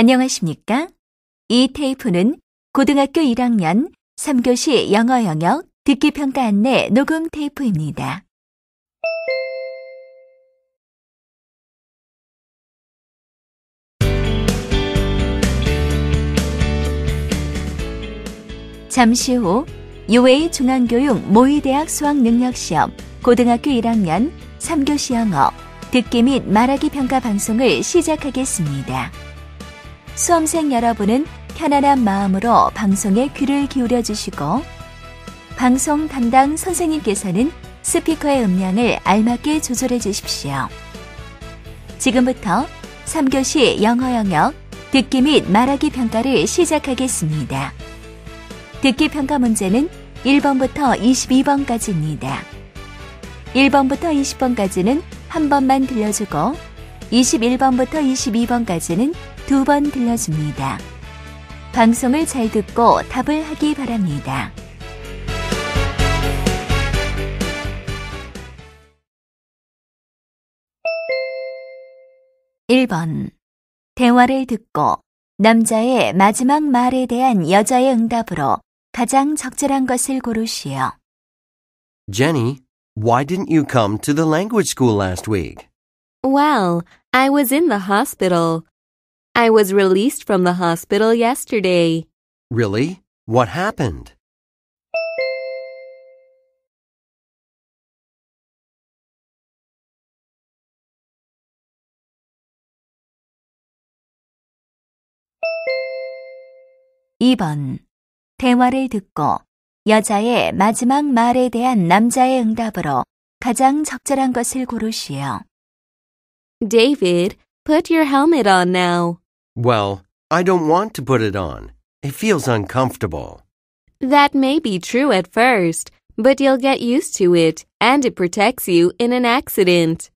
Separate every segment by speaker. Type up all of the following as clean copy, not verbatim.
Speaker 1: 안녕하십니까? 이 테이프는 고등학교 1학년 3교시 영어 영역 듣기 평가 안내 녹음 테이프입니다. 잠시 후 UA 중앙교육 모의대학 수학능력시험 고등학교 1학년 3교시 영어 듣기 및 말하기 평가 방송을 시작하겠습니다. 수험생 여러분은 편안한 마음으로 방송에 귀를 기울여 주시고 방송 담당 선생님께서는 스피커의 음량을 알맞게 조절해 주십시오. 지금부터 3교시 영어 영역 듣기 및 말하기 평가를 시작하겠습니다. 듣기 평가 문제는 1번부터 22번까지입니다. 1번부터 20번까지는 한 번만 들려주고 21번부터 22번까지는 두 번 들려줍니다. 방송을 잘 듣고 답을 하기 바랍니다. (1번) 대화를 듣고 남자의 마지막 말에 대한 여자의 응답으로 가장 적절한 것을 고르시오.
Speaker 2: Jenny, why didn't you come to the language school last week?
Speaker 3: Well, I was in the hospital. I was released from the hospital yesterday.
Speaker 2: Really? What happened?
Speaker 1: (2번) 대화를 듣고 여자의 마지막 말에 대한 남자의 응답으로 가장 적절한 것을 고르시오.
Speaker 3: David, put your helmet on now.
Speaker 2: Well, I don't want to put it on. It feels uncomfortable.
Speaker 3: That may be true at first, but you'll get used to it, and it protects you in an accident.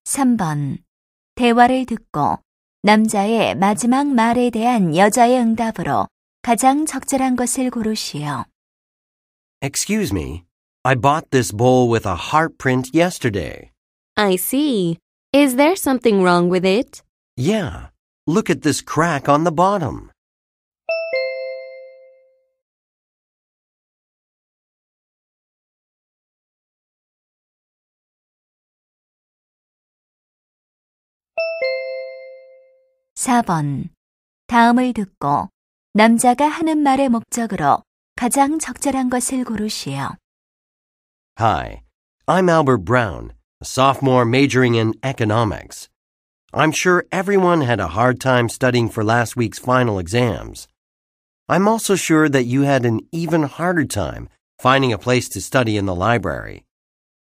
Speaker 1: (3번) 대화를 듣고 남자의 마지막 말에 대한 여자의 응답으로 가장 적절한 것을 고르시오.
Speaker 2: Excuse me, I bought this bowl with a heart print yesterday.
Speaker 3: I see. Is there something wrong with it?
Speaker 2: Yeah, look at this crack on the bottom.
Speaker 1: (4번) 다음을 듣고 남자가 하는 말의 목적으로 가장 적절한 것을 고르시오.
Speaker 2: Hi, I'm Albert Brown, a sophomore majoring in economics. I'm sure everyone had a hard time studying for last week's final exams. I'm also sure that you had an even harder time finding a place to study in the library.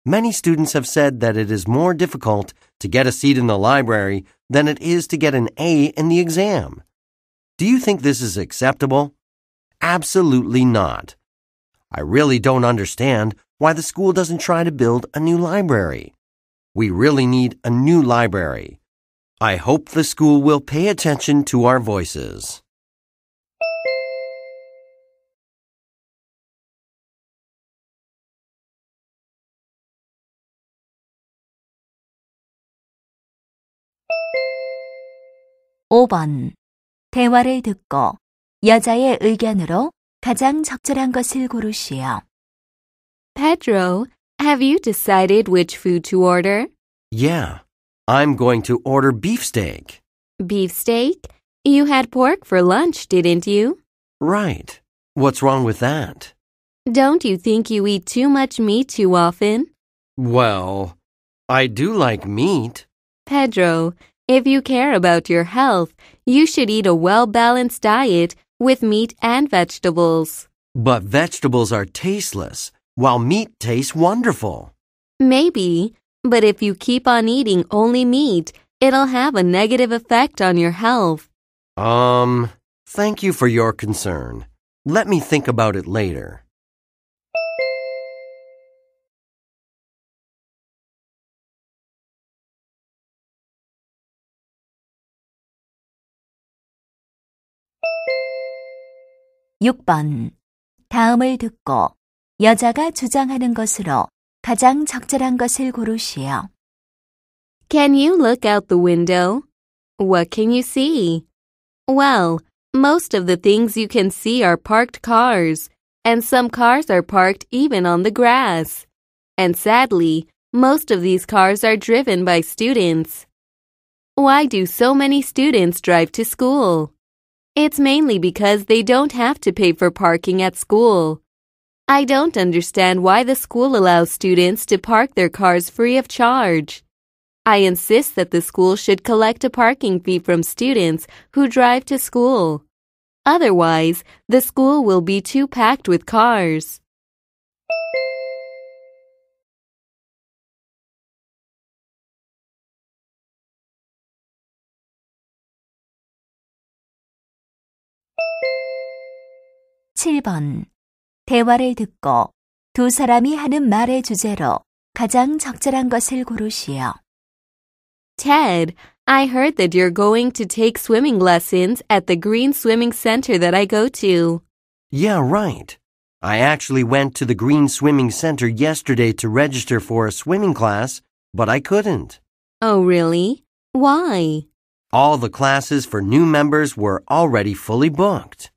Speaker 2: Many students have said that it is more difficult to get a seat in the library than it is to get an A in the exam. Do you think this is acceptable? Absolutely not. I really don't understand why the school doesn't try to build a new library. We really need a new library. I hope the school will pay attention to our voices.
Speaker 1: (5번) 대화를 듣고 여자의 의견으로 가장 적절한 것을 고르시오.
Speaker 3: Pedro, have you decided which food to order?
Speaker 2: Yeah, I'm going to order beefsteak.
Speaker 3: Beefsteak? You had pork for lunch, didn't you?
Speaker 2: Right. What's wrong with that?
Speaker 3: Don't you think you eat too much meat too often?
Speaker 2: Well, I do like meat.
Speaker 3: Pedro, if you care about your health, you should eat a well-balanced diet with meat and vegetables.
Speaker 2: But vegetables are tasteless, while meat tastes wonderful.
Speaker 3: Maybe, but if you keep on eating only meat, it'll have a negative effect on your health.
Speaker 2: Thank you for your concern. Let me think about it later.
Speaker 1: 6번. 다음을 듣고 여자가 주장하는 것으로 가장 적절한 것을 고르시오.
Speaker 3: Can you look out the window? What can you see? Well, most of the things you can see are parked cars, and some cars are parked even on the grass. And sadly, most of these cars are driven by students. Why do so many students drive to school? It's mainly because they don't have to pay for parking at school. I don't understand why the school allows students to park their cars free of charge. I insist that the school should collect a parking fee from students who drive to school. Otherwise, the school will be too packed with cars.
Speaker 1: (7번) 대화를 듣고 두 사람이 하는 말의 주제로 가장 적절한 것을 고르시오.
Speaker 3: Ted, I heard that you're going to take swimming lessons at the green swimming center that I go to.
Speaker 2: Yeah, right. I actually went to the Green Swimming Center yesterday to register for a swimming class, but I couldn't.
Speaker 3: Oh, really? Why?
Speaker 2: All the classes for new members were already fully booked.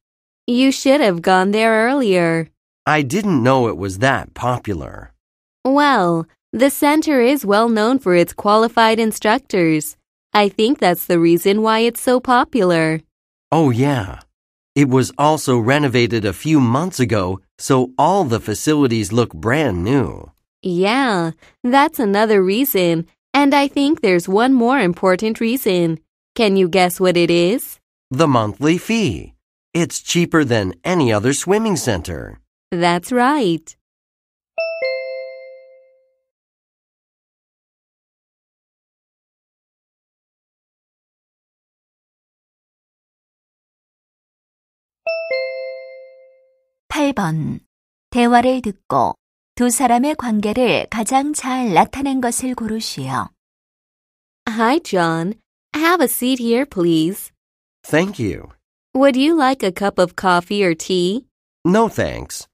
Speaker 3: You should have gone there earlier.
Speaker 2: I didn't know it was that popular.
Speaker 3: Well, the center is well known for its qualified instructors. I think that's the reason why it's so popular.
Speaker 2: Oh, yeah. It was also renovated a few months ago, so all the facilities look brand new.
Speaker 3: Yeah, that's another reason. And I think there's one more important reason. Can you guess what it is?
Speaker 2: The monthly fee. It's cheaper than any other swimming center.
Speaker 3: That's right.
Speaker 1: (8번) 대화를 듣고 두 사람의 관계를 가장 잘 나타낸 것을 고르시오.
Speaker 3: Hi, John. Have a seat here, please.
Speaker 2: Thank you.
Speaker 3: Would you like a cup of coffee or tea?
Speaker 2: No thanks.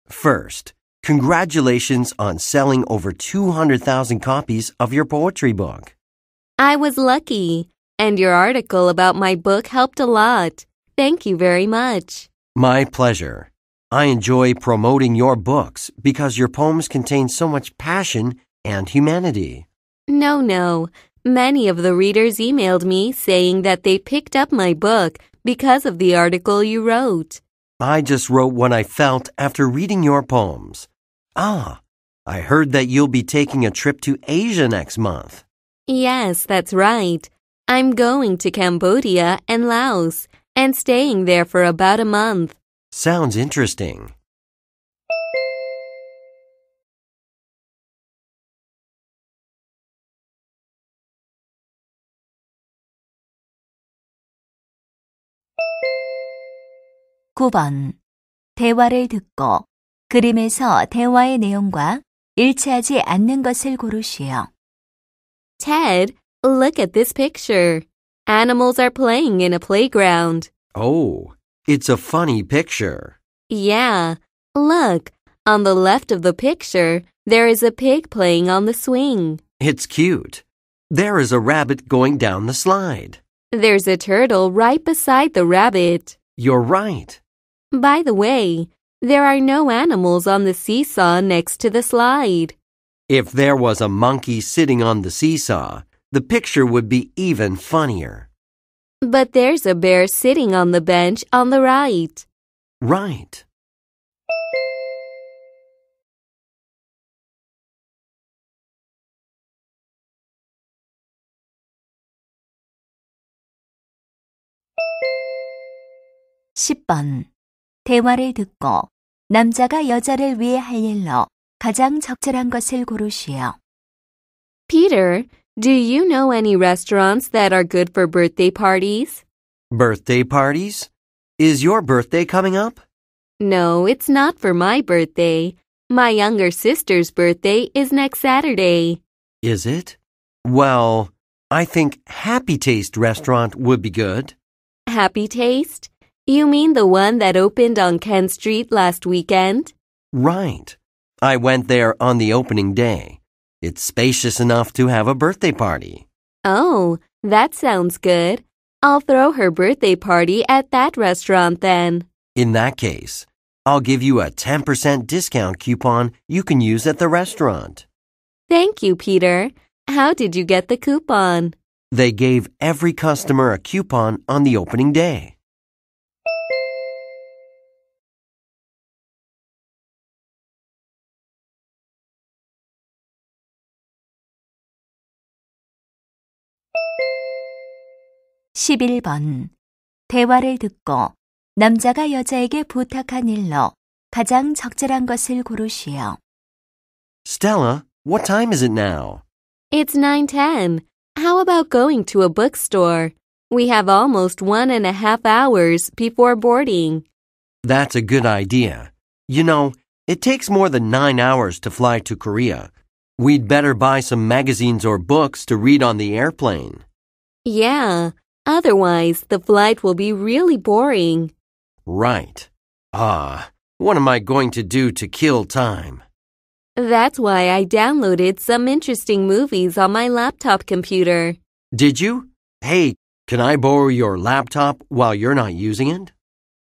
Speaker 2: First, congratulations on selling over 200,000 copies of your poetry book.
Speaker 3: I was lucky, and your article about my book helped a lot. Thank you very much.
Speaker 2: My pleasure. I enjoy promoting your books because your poems contain so much passion and humanity.
Speaker 3: No. Many of the readers emailed me saying that they picked up my book because of the article you wrote.
Speaker 2: I just wrote what I felt after reading your poems. I heard that you'll be taking a trip to Asia next month.
Speaker 3: Yes, that's right. I'm going to Cambodia and Laos and staying there for about a month.
Speaker 2: Sounds interesting.
Speaker 1: (9번) 대화를 듣고 그림에서 대화의 내용과 일치하지 않는 것을 고르시오.
Speaker 3: Ted, look at this picture. Animals are playing in a playground.
Speaker 2: Oh, it's a funny picture.
Speaker 3: Yeah, look. On the left of the picture, there is a pig playing on the swing.
Speaker 2: It's cute. There is a rabbit going down the slide.
Speaker 3: There's a turtle right beside the rabbit.
Speaker 2: You're right.
Speaker 3: By the way, there are no animals on the seesaw next to the slide.
Speaker 2: If there was a monkey sitting on the seesaw, the picture would be even funnier.
Speaker 3: But there's a bear sitting on the bench on the right.
Speaker 2: Right.
Speaker 1: (10번) 대화를 듣고 남자가 여자를 위해 할 일로 가장 적절한 것을 고르시오.
Speaker 3: Peter, do you know any restaurants that are good for birthday parties?
Speaker 2: Birthday parties? Is your birthday coming up?
Speaker 3: No, it's not for my birthday. My younger sister's birthday is next Saturday.
Speaker 2: Is it? Well, I think Happy Taste restaurant would be good.
Speaker 3: Happy Taste? You mean the one that opened on Kent Street last weekend?
Speaker 2: Right. I went there on the opening day. It's spacious enough to have a birthday party.
Speaker 3: Oh, that sounds good. I'll throw her birthday party at that restaurant then.
Speaker 2: In that case, I'll give you a 10% discount coupon you can use at the restaurant.
Speaker 3: Thank you, Peter. How did you get the coupon?
Speaker 2: They gave every customer a coupon on the opening day.
Speaker 1: (11번) 대화를 듣고 남자가 여자에게 부탁한 일로 가장 적절한 것을 고르시오.
Speaker 2: Stella, what time is it now?
Speaker 3: It's 9:10. How about going to a bookstore? We have almost 1.5 hours before boarding.
Speaker 2: That's a good idea. You know, it takes more than 9 hours to fly to Korea. We'd better buy some magazines or books to read on the airplane.
Speaker 3: Yeah, otherwise the flight will be really boring.
Speaker 2: Right. What am I going to do to kill time?
Speaker 3: That's why I downloaded some interesting movies on my laptop computer.
Speaker 2: Did you? Hey, can I borrow your laptop while you're not using it?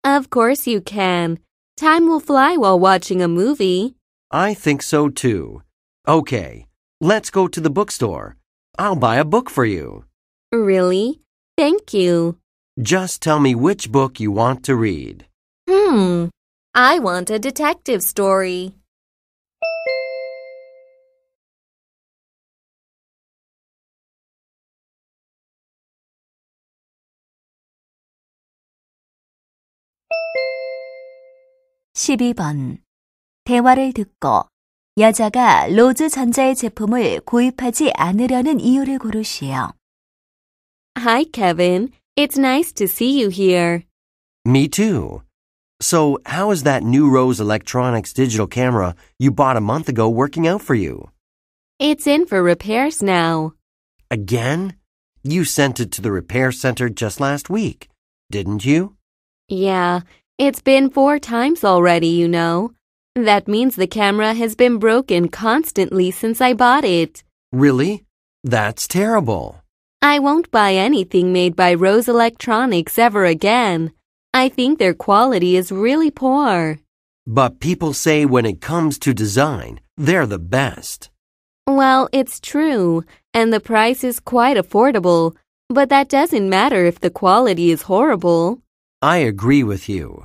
Speaker 3: Of course you can. Time will fly while watching a movie.
Speaker 2: I think so too. Okay, let's go to the bookstore. I'll buy a book for you.
Speaker 3: Really? Thank you.
Speaker 2: Just tell me which book you want to read.
Speaker 3: I want a detective story.
Speaker 1: (12번) 대화를 듣고 여자가 로즈 전자의 제품을 구입하지 않으려는 이유를 고르시오.
Speaker 3: Hi, Kevin. It's nice to see you here.
Speaker 2: Me too. So, how is that new Rose Electronics digital camera you bought a month ago working out for you?
Speaker 3: It's in for repairs now.
Speaker 2: Again? You sent it to the repair center just last week, didn't you?
Speaker 3: Yeah, it's been 4 times already, you know. That means the camera has been broken constantly since I bought it.
Speaker 2: Really? That's terrible.
Speaker 3: I won't buy anything made by Rose Electronics ever again. I think their quality is really poor.
Speaker 2: But people say when it comes to design, they're the best.
Speaker 3: Well, it's true, and the price is quite affordable, but that doesn't matter if the quality is horrible.
Speaker 2: I agree with you.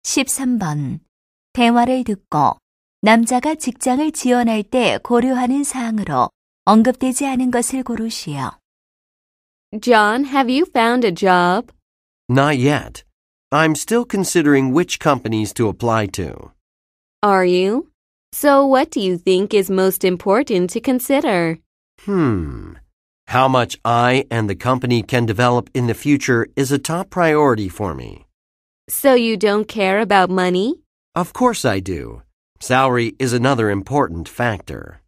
Speaker 1: (13번) 대화를 듣고 남자가 직장을 지원할 때 고려하는 사항으로 언급되지 않은 것을 고르시오.
Speaker 3: John, have you found a job?
Speaker 2: Not yet. I'm still considering which companies to apply to.
Speaker 3: Are you? So what do you think is most important to consider?
Speaker 2: How much I and the company can develop in the future is a top priority for me.
Speaker 3: So you don't care about money?
Speaker 2: Of course I do. Salary is another important factor.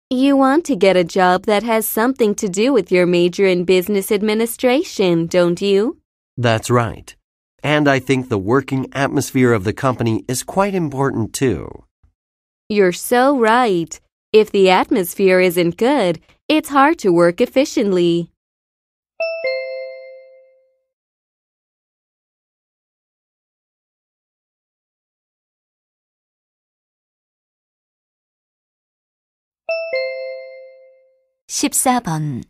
Speaker 3: You want to get a job that has something to do with your major in business administration, don't you?
Speaker 2: That's right. And I think the working atmosphere of the company is quite important too.
Speaker 3: You're so right. If the atmosphere isn't good, it's hard to work efficiently.
Speaker 1: (14번)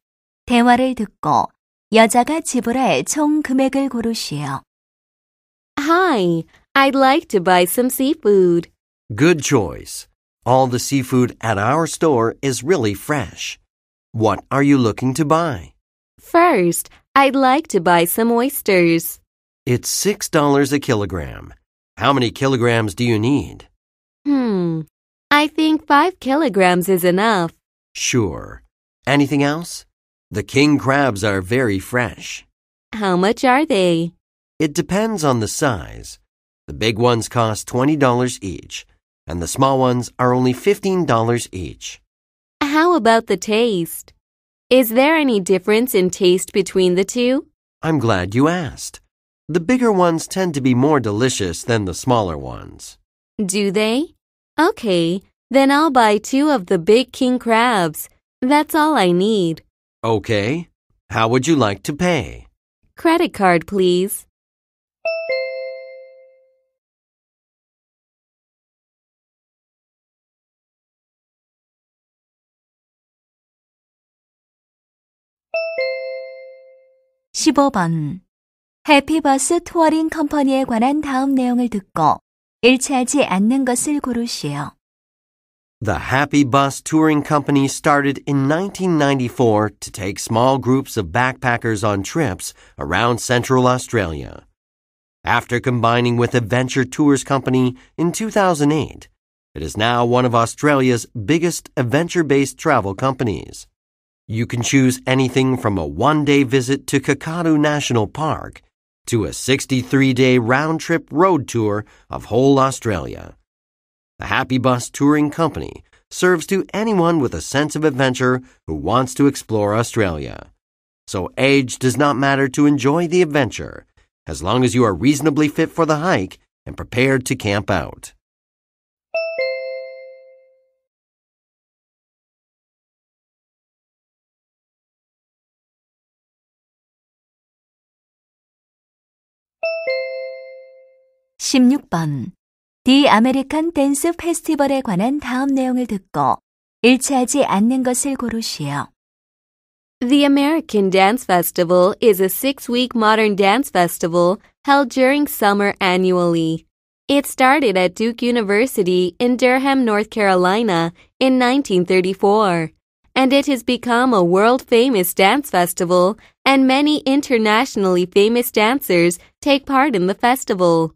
Speaker 1: 대화를 듣고 여자가 지불할 총 금액을 고르시오.
Speaker 3: Hi, I'd like to buy some seafood.
Speaker 2: Good choice. All the seafood at our store is really fresh. What are you looking to buy?
Speaker 3: First, I'd like to buy some oysters.
Speaker 2: It's $6 a kilogram. How many kilograms do you need?
Speaker 3: I think 5 kilograms is enough.
Speaker 2: Sure. Anything else? The king crabs are very fresh.
Speaker 3: How much are they?
Speaker 2: It depends on the size. The big ones cost $20 each, and the small ones are only $15 each.
Speaker 3: How about the taste? Is there any difference in taste between the two?
Speaker 2: I'm glad you asked. The bigger ones tend to be more delicious than the smaller ones.
Speaker 3: Do they? Okay, then I'll buy 2 of the big king crabs. That's all I need.
Speaker 2: Okay. How would you like to pay?
Speaker 3: Credit card, please.
Speaker 1: (15번) 해피버스 투어링 컴퍼니에 관한 다음 내용을 듣고 일치하지 않는 것을 고르시오.
Speaker 2: The Happy Bus Touring Company started in 1994 to take small groups of backpackers on trips around Central Australia. After combining with Adventure Tours Company in 2008, it is now one of Australia's biggest adventure-based travel companies. You can choose anything from a one-day visit to Kakadu National Park to a 63-day round-trip road tour of whole Australia. The Happy Bus Touring Company serves to anyone with a sense of adventure who wants to explore Australia. So age does not matter to enjoy the adventure, as long as you are reasonably fit for the hike and prepared to camp out.
Speaker 1: (16번) 디 아메리칸 댄스 페스티벌에 관한 다음 내용을 듣고 일치하지 않는 것을 고르시오.
Speaker 3: The American Dance Festival is a 6-week modern dance festival held during summer annually. It started at Duke University in Durham, North Carolina in 1934, and it has become a world-famous dance festival, and many internationally famous dancers take part in the festival.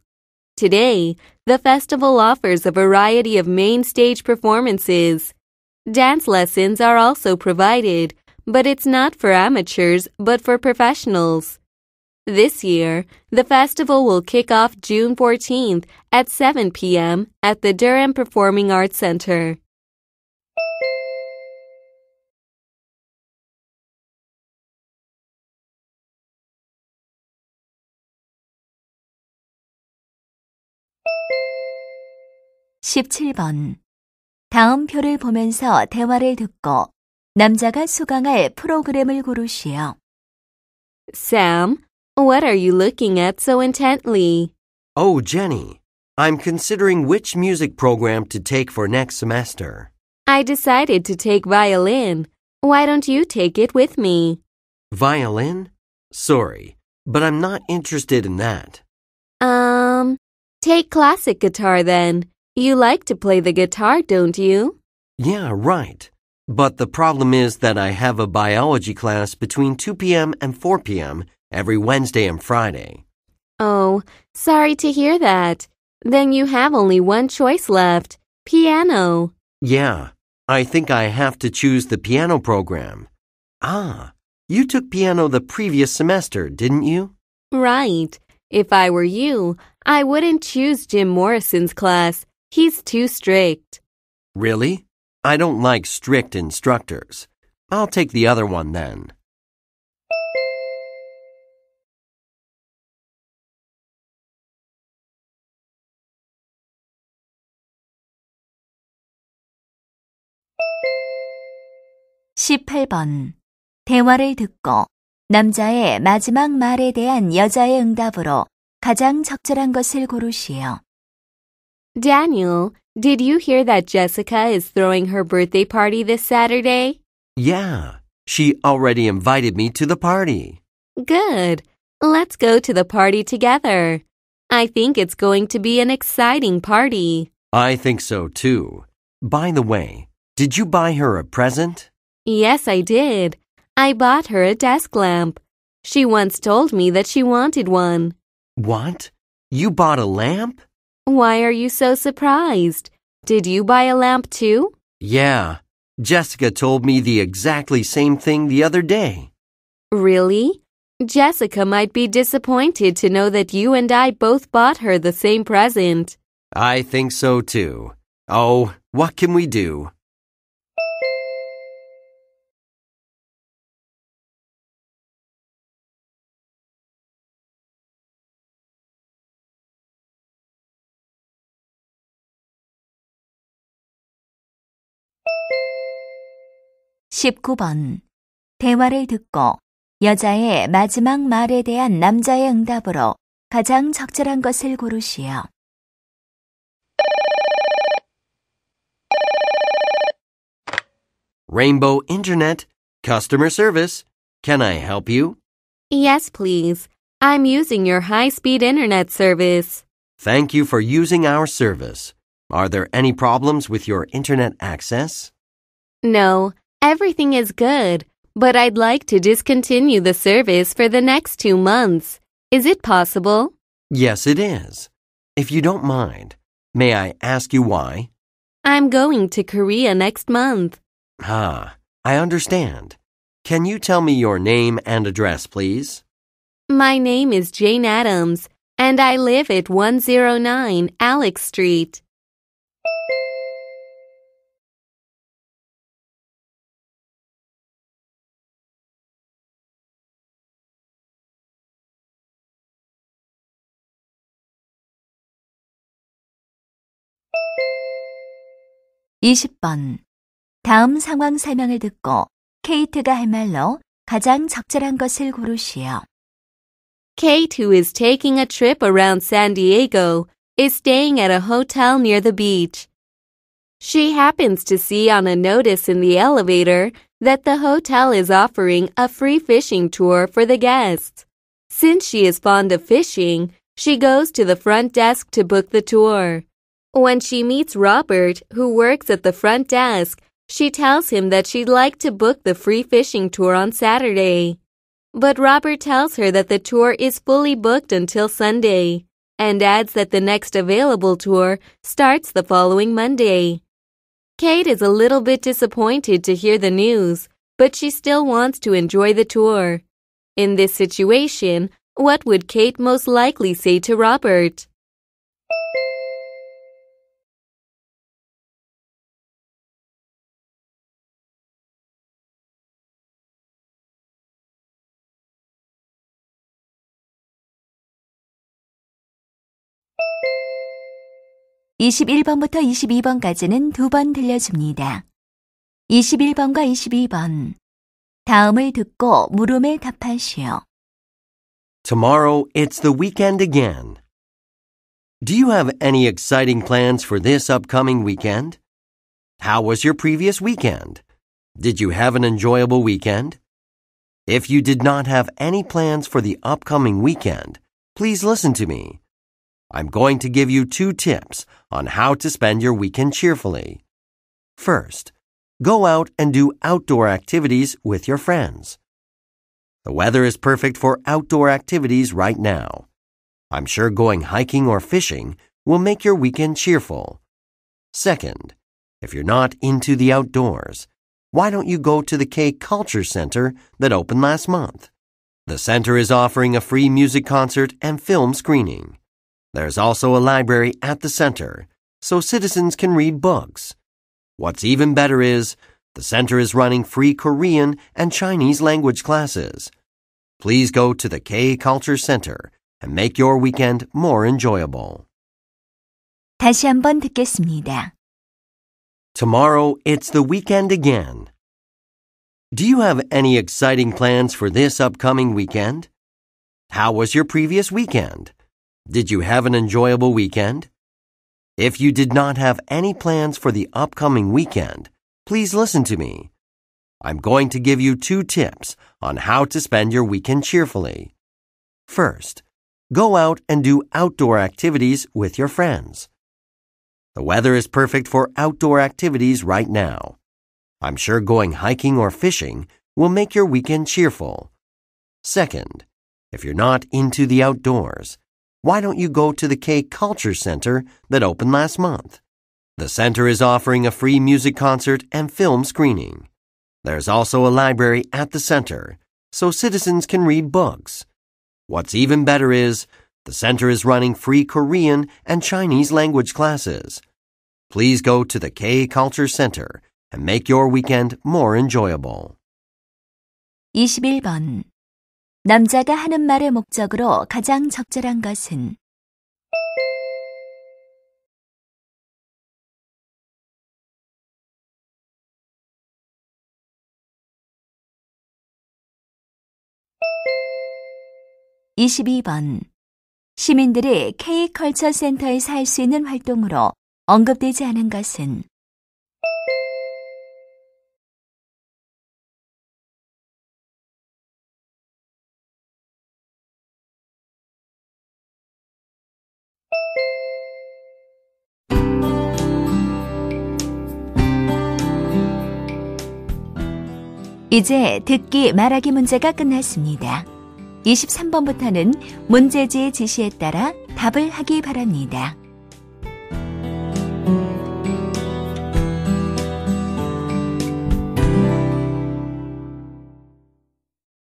Speaker 3: Today, the festival offers a variety of main stage performances. Dance lessons are also provided, but it's not for amateurs but for professionals. This year, the festival will kick off June 14th at 7 p.m. at the Durham Performing Arts Center.
Speaker 1: (17번) 다음 표를 보면서 대화를 듣고 남자가 수강할 프로그램을 고르시오.
Speaker 3: Sam, what are you looking at so intently?
Speaker 2: Oh, Jenny, I'm considering which music program to take for next semester.
Speaker 3: I decided to take violin. Why don't you take it with me?
Speaker 2: Violin? Sorry, but I'm not interested in that.
Speaker 3: Take classic guitar then. You like to play the guitar, don't you?
Speaker 2: Yeah, right. But the problem is that I have a biology class between 2 p.m. and 4 p.m. every Wednesday and Friday.
Speaker 3: Oh, sorry to hear that. Then you have only one choice left, piano.
Speaker 2: Yeah, I think I have to choose the piano program. Ah, you took piano the previous semester, didn't you?
Speaker 3: Right. If I were you, I wouldn't choose Jim Morrison's class. He's too strict.
Speaker 2: Really? I don't like strict instructors. I'll take the other one then.
Speaker 1: (18번) 대화를 듣고 남자의 마지막 말에 대한 여자의 응답으로 가장 적절한 것을 고르시오.
Speaker 3: Daniel, did you hear that Jessica is throwing her birthday party this Saturday?
Speaker 2: Yeah, she already invited me to the party.
Speaker 3: Good. Let's go to the party together. I think it's going to be an exciting party.
Speaker 2: I think so too. By the way, did you buy her a present?
Speaker 3: Yes, I did. I bought her a desk lamp. She once told me that she wanted one.
Speaker 2: What? You bought a lamp?
Speaker 3: Why are you so surprised? Did you buy a lamp too?
Speaker 2: Yeah, Jessica told me the exactly same thing the other day.
Speaker 3: Really? Jessica might be disappointed to know that you and I both bought her the same present.
Speaker 2: I think so too. Oh, what can we do?
Speaker 1: (19번) 대화를 듣고 여자의 마지막 말에 대한 남자의 응답으로 가장 적절한 것을 고르시오.
Speaker 2: Rainbow Internet, customer service. Can I help you?
Speaker 3: Yes, please. I'm using your high-speed internet service.
Speaker 2: Thank you for using our service. Are there any problems with your internet access?
Speaker 3: No, everything is good, but I'd like to discontinue the service for the next 2 months. Is it possible?
Speaker 2: Yes, it is. If you don't mind, may I ask you why?
Speaker 3: I'm going to Korea next month.
Speaker 2: Ah, I understand. Can you tell me your name and address, please?
Speaker 3: My name is Jane Adams, and I live at 109 Alex Street.
Speaker 1: (20번) 다음 상황 설명을 듣고 케이트가 할 말로 가장 적절한 것을 고르시오.
Speaker 3: Kate, who is taking a trip around San Diego, is staying at a hotel near the beach. She happens to see on a notice in the elevator that the hotel is offering a free fishing tour for the guests. Since she is fond of fishing, she goes to the front desk to book the tour. When she meets Robert, who works at the front desk, she tells him that she'd like to book the free fishing tour on Saturday. But Robert tells her that the tour is fully booked until Sunday, and adds that the next available tour starts the following Monday. Kate is a little bit disappointed to hear the news, but she still wants to enjoy the tour. In this situation, what would Kate most likely say to Robert?
Speaker 1: (21번부터 22번까지는 2번 들려줍니다. 21번과 22번 다음을 듣고 물음에 답하시오.
Speaker 2: Tomorrow, it's the weekend again. Do you have any exciting plans for this upcoming weekend? How was your previous weekend? Did you have an enjoyable weekend? If you did not have any plans for the upcoming weekend, please listen to me. I'm going to give you 2 tips on how to spend your weekend cheerfully. First, go out and do outdoor activities with your friends. The weather is perfect for outdoor activities right now. I'm sure going hiking or fishing will make your weekend cheerful. Second, if you're not into the outdoors, why don't you go to the K Culture Center that opened last month? The center is offering a free music concert and film screening. There's also a library at the center, so citizens can read books. What's even better is, the center is running free Korean and Chinese language classes. Please go to the K Culture Center and make your weekend more enjoyable.
Speaker 1: 다시 한번 듣겠습니다.
Speaker 2: Tomorrow, it's the weekend again. Do you have any exciting plans for this upcoming weekend? How was your previous weekend? Did you have an enjoyable weekend? If you did not have any plans for the upcoming weekend, please listen to me. I'm going to give you 2 tips on how to spend your weekend cheerfully. First, go out and do outdoor activities with your friends. The weather is perfect for outdoor activities right now. I'm sure going hiking or fishing will make your weekend cheerful. Second, if you're not into the outdoors, why don't you go to the K Culture Center that opened last month? The center is offering a free music concert and film screening. There's also a library at the center, so citizens can read books. What's even better is, the center is running free Korean and Chinese language classes. Please go to the K-Culture Center and make your weekend more enjoyable.
Speaker 1: 21번. 남자가 하는 말의 목적으로 가장 적절한 것은? (22번) 시민들이 K-컬처 센터에서 할 수 있는 활동으로 언급되지 않은 것은? 이제 듣기 말하기 문제가 끝났습니다. 23번부터는 문제지의 지시에 따라 답을 하기 바랍니다.